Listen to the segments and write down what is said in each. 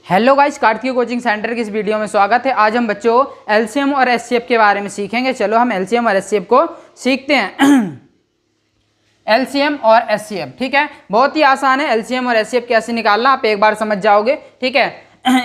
Hello guys, Kartik coaching centre की इस video में स्वागत है। आज हम बच्चों एलसीएम और एचसीएफ के बारे में सीखेंगे। चलो हम एलसीएम और एचसीएफ को सीखते हैं। एलसीएम और एचसीएफ, ठीक है, बहुत ही आसान है। एलसीएम और एचसीएफ कैसे निकालना आप एक बार समझ जाओगे, ठीक है।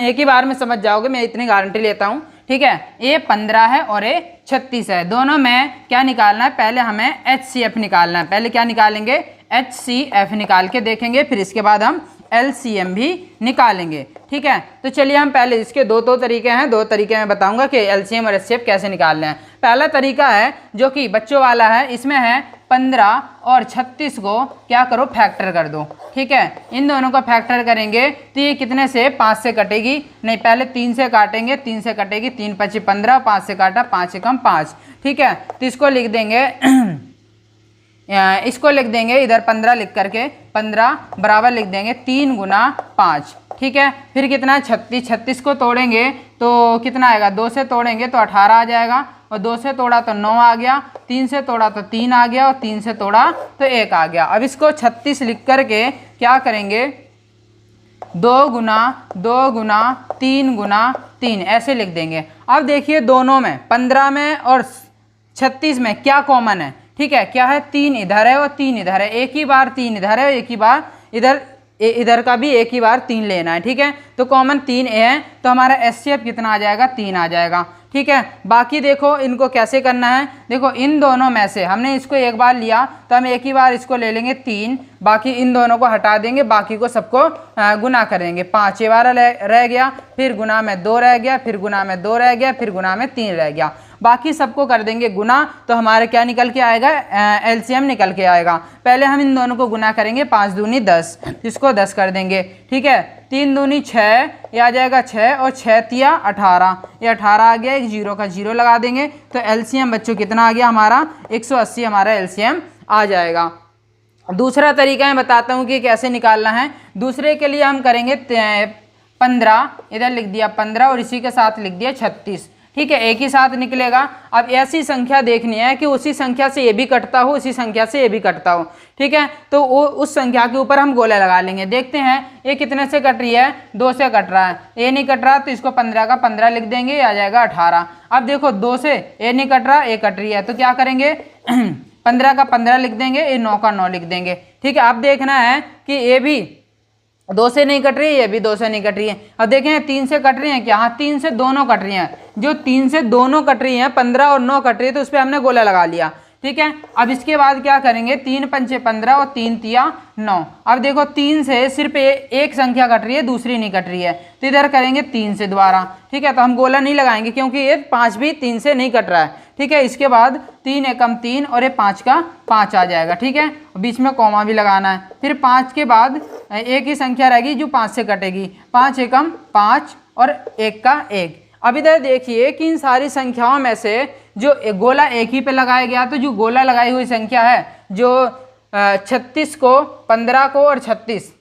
एक ही बार में समझ जाओगे, मैं इतनी गारंटी लेता हूँ, ठीक है। ये 15 है और ये 36 है। दोनों में क्या निकालना है, पहले हमें एचसीएफ निकालना है। पहले क्या निकालेंगे, एचसीएफ निकाल के देखेंगे, फिर इसके बाद हम एलसीएम भी निकालेंगे, ठीक है। तो चलिए हम पहले इसके दो तरीके हैं, दो तरीके में बताऊंगा कि एलसीएम और एचसीएफ कैसे निकालने हैं। पहला तरीका है जो कि बच्चों वाला है, इसमें है 15 और 36 को क्या करो, फैक्टर कर दो, ठीक है। इन दोनों को फैक्टर करेंगे तो ये कितने से, 5 से कटेगी, नहीं पहले 3 से काटेंगे, 3 से कटेगी, 3 × 5 = 15, 5 से काटा, 5 × 5, ठीक है। तो इसको लिख देंगे इधर 15 लिख करके 15 बराबर लिख देंगे 3 × 5, ठीक है। फिर कितना है, 36। 36 को तोड़ेंगे तो कितना आएगा, 2 से तोड़ेंगे तो 18 आ जाएगा, और 2 से तोड़ा तो 9 आ गया, 3 से तोड़ा तो 3 आ गया, और 3 से तोड़ा तो 1 आ गया। अब इसको 36 लिख करके क्या करेंगे, 2 × 2 × 3 × 3 ऐसे लिख देंगे। अब देखिए दोनों में 15 में और 36 में क्या कॉमन है, ठीक है, क्या है, 3 इधर है और 3 इधर है। एक ही बार 3 इधर है और एक ही बार इधर का भी एक ही बार 3 लेना है, ठीक है। तो कॉमन 3 है, तो हमारा एचसीएफ कितना आ जाएगा, 3 आ जाएगा, ठीक है। बाकी देखो इनको कैसे करना है, देखो इन दोनों में से हमने इसको एक बार लिया तो हम एक ही बार इसको ले लेंगे 3, बाकी इन दोनों को हटा देंगे, बाकी को सबको गुना करेंगे। 5 ये वाला रह गया, फिर गुना में 2 रह गया, फिर गुना में 2 रह गया, फिर गुना में 3 रह गया, बाकी सबको कर देंगे गुना। तो हमारे क्या निकल के आएगा, एलसीएम निकल के आएगा। पहले हम इन दोनों को गुना करेंगे, 5 दूनी 10, इसको 10 कर देंगे, ठीक है। 3 दूनी 6, ये आ जाएगा 6, और 6 तिया 18, ये 18 आ गया, एक 0 का 0 लगा देंगे। तो एलसीएम बच्चों कितना आ गया हमारा, 180 हमारा एलसीएम आ जाएगा। दूसरा तरीका मैं बताता हूँ कि कैसे निकालना है। दूसरे के लिए हम करेंगे 15, इधर लिख दिया 15 और इसी के साथ लिख दिया 36, ठीक है, एक ही साथ निकलेगा। अब ऐसी संख्या देखनी है कि उसी संख्या से ये भी कटता हो, उसी संख्या से ये भी कटता हो, ठीक है। तो वो उस संख्या के ऊपर हम गोला लगा लेंगे। देखते हैं ये कितने से कट रही है, 2 से कट रहा है, ये नहीं कट रहा तो इसको 15 का 15 लिख देंगे, ये आ जाएगा 18। अब देखो 2 से ये नहीं कट रहा, ये कट रही है, तो क्या करेंगे 15 का 15 लिख देंगे, ये 9 का 9 लिख देंगे, ठीक है। अब देखना है कि ये भी 2 से नहीं कट रही है, ये भी 2 से नहीं कट रही है। अब देखें 3 से कट रही है क्या, हाँ 3 से दोनों कट रही हैं। जो 3 से दोनों कट रही हैं, 15 और 9 कट रही है, तो उस पर हमने गोला लगा लिया, ठीक है। अब इसके बाद क्या करेंगे, 3 × 5 = 15 और 3 तिया 9। अब देखो 3 से सिर्फ एक संख्या कट रही है, दूसरी नहीं कट रही है, तो इधर करेंगे 3 से दोबारा, ठीक है। तो हम गोला नहीं लगाएंगे क्योंकि ये 5 भी 3 से नहीं कट रहा है, ठीक है। इसके बाद 3 × 3 और ये 5 का 5 आ जाएगा, ठीक है। बीच में कॉमा भी लगाना है। फिर 5 के बाद एक ही संख्या रहेगी जो 5 से कटेगी, 5 × 5 और 1 का 1। अब इधर देखिए कि इन सारी संख्याओं में से जो गोला एक ही पे लगाया गया, तो जो गोला लगाई हुई संख्या है, जो 36 को, 15 को और 36,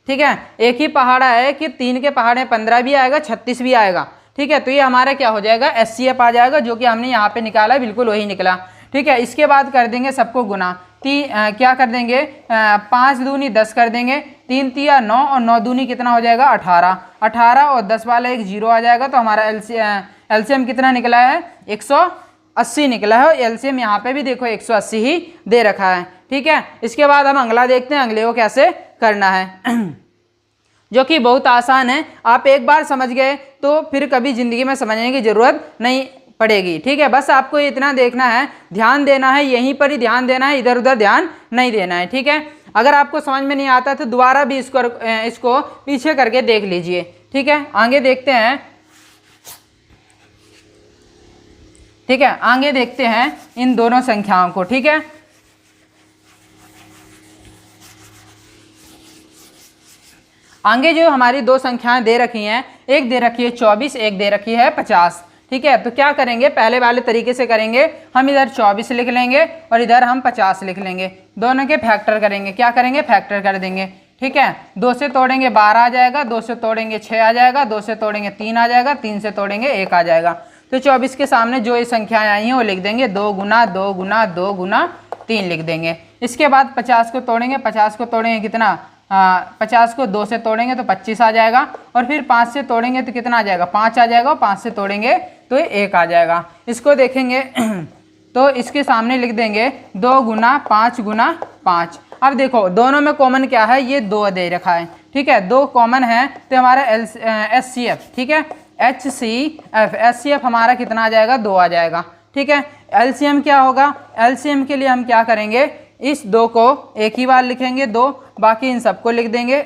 ठीक है, एक ही पहाड़ा है कि 3 के पहाड़ में 15 भी आएगा, 36 भी आएगा, ठीक है। तो ये हमारा क्या हो जाएगा, एचसीएफ आ जाएगा, जो कि हमने यहाँ पे निकाला, बिल्कुल वही निकला, ठीक है। इसके बाद कर देंगे सबको गुना, क्या कर देंगे, 5 दूनी 10 कर देंगे, 3 तिया 9 और 9 दूनी कितना हो जाएगा, 18। 18 और 10 वाला एक 0 आ जाएगा, तो हमारा एलसीएम कितना निकला है, 180 निकला है। और एलसीएम यहाँ पे भी देखो 180 ही दे रखा है, ठीक है। इसके बाद हम अगला देखते हैं, अगले को कैसे करना है जो कि बहुत आसान है। आप एक बार समझ गए तो फिर कभी ज़िंदगी में समझने की ज़रूरत नहीं पड़ेगी, ठीक है। बस आपको इतना देखना है, ध्यान देना है, यहीं पर ही ध्यान देना है, इधर उधर ध्यान नहीं देना है, ठीक है। अगर आपको समझ में नहीं आता तो दोबारा भी इसको पीछे करके देख लीजिए, ठीक है। आगे देखते हैं, ठीक है, आगे देखते हैं इन दोनों संख्याओं को, ठीक है। आगे जो हमारी 2 संख्याएं दे रखी हैं, एक दे रखी है 24, एक दे रखी है 50, ठीक है। तो क्या करेंगे, पहले वाले तरीके से करेंगे, हम इधर 24 लिख लेंगे और इधर हम 50 लिख लेंगे, दोनों के फैक्टर करेंगे। क्या करेंगे, फैक्टर कर देंगे, ठीक है। 2 से तोड़ेंगे 12 आ जाएगा, 2 से तोड़ेंगे 6 आ जाएगा, 2 से तोड़ेंगे 3 आ जाएगा, 3 से तोड़ेंगे 1 आ जाएगा। तो 24 के सामने जो ये संख्याएं आई हैं वो लिख देंगे, 2 × 2 × 2 × 3 लिख देंगे। इसके बाद 50 को तोड़ेंगे, 50 को तोड़ेंगे कितना, 50 को 2 से तोड़ेंगे तो 25 आ जाएगा, और फिर 5 से तोड़ेंगे तो कितना आ जाएगा, 5 आ जाएगा, और 5 से तोड़ेंगे तो 1 आ जाएगा। इसको देखेंगे तो इसके सामने लिख देंगे 2 गुना 5 गुना 5। अब देखो दोनों में कॉमन क्या है, ये 2 दे रखा है, ठीक है, 2 कॉमन है तो हमारा HCF, ठीक है, HCF हमारा कितना आ जाएगा, 2 आ जाएगा, ठीक है। LCM क्या होगा, LCM के लिए हम क्या करेंगे, इस 2 को एक ही बार लिखेंगे 2, बाकी इन सबको लिख देंगे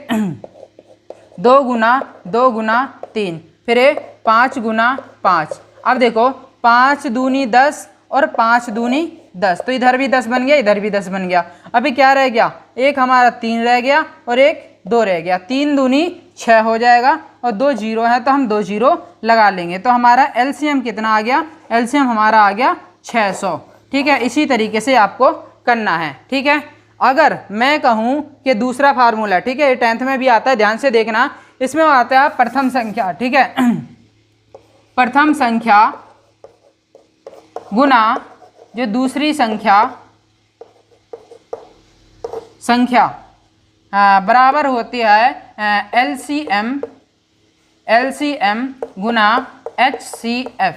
2 गुना 3, फिर 5 गुना 5। अब देखो 5 दूनी 10 और 5 दूनी 10, तो इधर भी 10 बन गया, इधर भी 10 बन गया। अभी क्या रह गया, एक हमारा 3 रह गया और एक 2 रह गया, 3 दूनी 6 हो जाएगा, और 2 जीरो है तो हम 2 जीरो लगा लेंगे, तो हमारा LCM कितना आ गया, LCM हमारा आ गया 600, ठीक है। इसी तरीके से आपको करना है, ठीक है। अगर मैं कहूँ कि दूसरा फार्मूला, ठीक है, 10th में भी आता है, ध्यान से देखना, इसमें आता है प्रथम संख्या, ठीक है, प्रथम संख्या गुना जो दूसरी संख्या बराबर होती है LCM गुना HCF।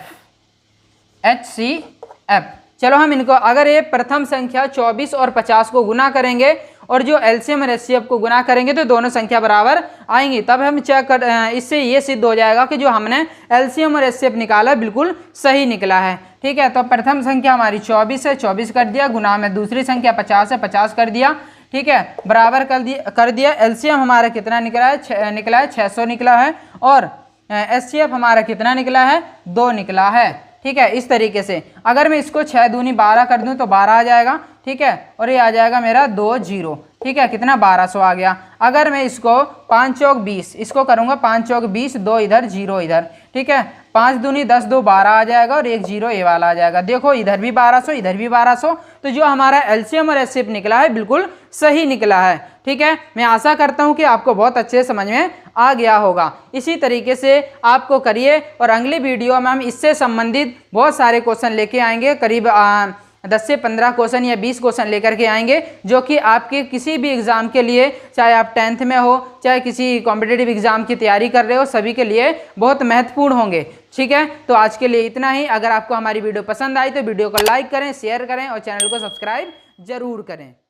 चलो हम इनको, अगर ये प्रथम संख्या 24 और 50 को गुना करेंगे और जो LCM और HCF को गुना करेंगे तो दोनों संख्या बराबर आएंगी, तब हम चेक कर, इससे ये सिद्ध हो जाएगा कि जो हमने LCM और HCF निकाला बिल्कुल सही निकला है, ठीक है। तो प्रथम संख्या हमारी 24 है, 24 कर दिया, गुना में दूसरी संख्या 50 है, 50 कर दिया, ठीक है, बराबर कर दिया। LCM हमारा कितना निकला है, 600 निकला है, और HCF हमारा कितना निकला है, 2 निकला है, ठीक है। इस तरीके से अगर मैं इसको 6 दूनी 12 कर दूं तो 12 आ जाएगा, ठीक है, और ये आ जाएगा मेरा 2 जीरो, ठीक है, कितना 1200 आ गया। अगर मैं इसको 5 चौक 20 इसको करूँगा, 5 चौक 20, 2 इधर 0 इधर, ठीक है, 5 दूनी 10, 2 12 आ जाएगा, और 1 जीरो ये वाला आ जाएगा। देखो इधर भी 1200, इधर भी 1200, तो जो हमारा LCM और HCF निकला है बिल्कुल सही निकला है, ठीक है। मैं आशा करता हूँ कि आपको बहुत अच्छे समझ में आ गया होगा। इसी तरीके से आपको करिए, और अगली वीडियो में हम इससे संबंधित बहुत सारे क्वेश्चन लेके आएंगे, करीब 10 से 15 क्वेश्चन या 20 क्वेश्चन लेकर के आएंगे, जो कि आपके किसी भी एग्ज़ाम के लिए, चाहे आप 10th में हो, चाहे किसी कॉम्पिटिटिव एग्ज़ाम की तैयारी कर रहे हो, सभी के लिए बहुत महत्वपूर्ण होंगे, ठीक है। तो आज के लिए इतना ही। अगर आपको हमारी वीडियो पसंद आई तो वीडियो को लाइक करें, शेयर करें और चैनल को सब्सक्राइब जरूर करें।